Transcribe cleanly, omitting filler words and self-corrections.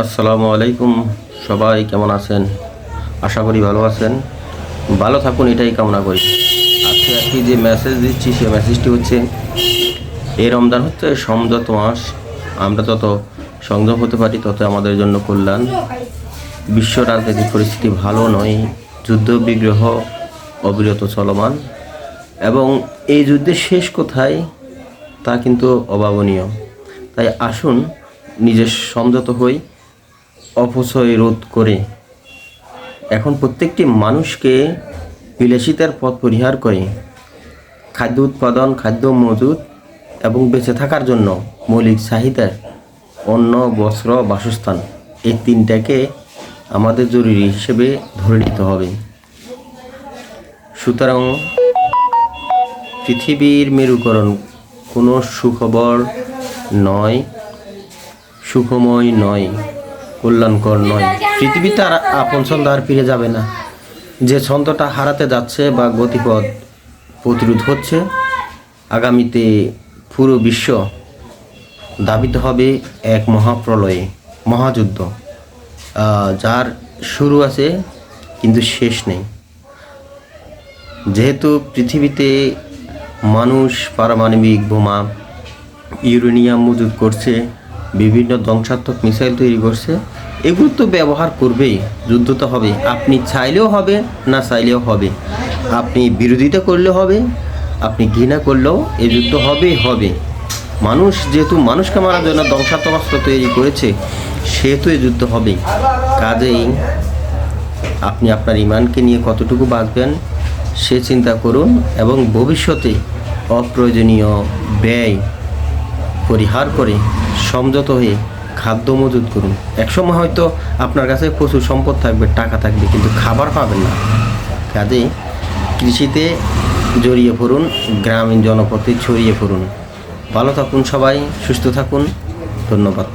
আসসালামু আলাইকুম। সবাই কেমন আছেন? আশা করি ভালো আছেন। ভালো থাকুন এটাই কামনা করি। আজকে একটি যে মেসেজ দিচ্ছি সে মেসেজটি হচ্ছে, এই রমজান হচ্ছে সংযত মাস। আমরা যত সংযম হতে পারি তত আমাদের জন্য কল্যাণ। বিশ্ব রাজনৈতিক পরিস্থিতি ভালো নয়, যুদ্ধ বিগ্রহ অবিরত চলমান এবং এই যুদ্ধের শেষ কোথায় তা কিন্তু অভাবনীয়। তাই আসুন নিজের সংযত হই, অপচয় রোধ করে এখন প্রত্যেকটি মানুষকে বিলাসিতার পথ পরিহার করে খাদ্য উৎপাদন, খাদ্য মজুত এবং বেঁচে থাকার জন্য মৌলিক চাহিদা অন্ন, বস্ত্র, বাসস্থান এই তিনটাকে আমাদের জরুরি হিসেবে ধরে নিতে হবে। সুতরাং পৃথিবীর মেরুকরণ কোনো সুখবর নয়, সুখময় নয়, কল্যাণকর নয়। পৃথিবীতে আর আপন ছন্দ আর ফিরে যাবে না। যে ছন্দটা হারাতে যাচ্ছে বা গতিপথ প্রতিরোধ হচ্ছে, আগামীতে পুরো বিশ্ব ধাবিত হবে এক মহাপ্রলয়ে, মহাযুদ্ধ, যার শুরু আছে কিন্তু শেষ নেই। যেহেতু পৃথিবীতে মানুষ পারমাণবিক বোমা, ইউরেনিয়াম মজুত করছে, বিভিন্ন ধ্বংসাত্মক মিসাইল তৈরি করছে, এগুলো তো ব্যবহার করবেই। যুদ্ধ তো হবে, আপনি চাইলেও হবে, না চাইলেও হবে। আপনি বিরোধিতা করলেও হবে, আপনি ঘৃণা করলেও এই যুদ্ধ হবেই হবে। মানুষ যেহেতু মানুষকে মারার জন্য ধ্বংসাত্মক অস্ত্র তৈরি করেছে, সেহেতু এই যুদ্ধ হবেই। কাজেই আপনি আপনার ইমানকে নিয়ে কতটুকু বাঁচবেন সে চিন্তা করুন এবং ভবিষ্যতে অপ্রয়োজনীয় ব্যয় পরিহার করে সংযত হয়ে খাদ্য মজুত করুন। একসময় হয়তো আপনার কাছে প্রচুর সম্পদ থাকবে, টাকা থাকবে, কিন্তু খাবার পাবেন না। কাজেই কৃষিতে জড়িয়ে পড়ুন, গ্রামীণ জনপথে ছড়িয়ে পড়ুন। ভালো থাকুন সবাই, সুস্থ থাকুন। ধন্যবাদ।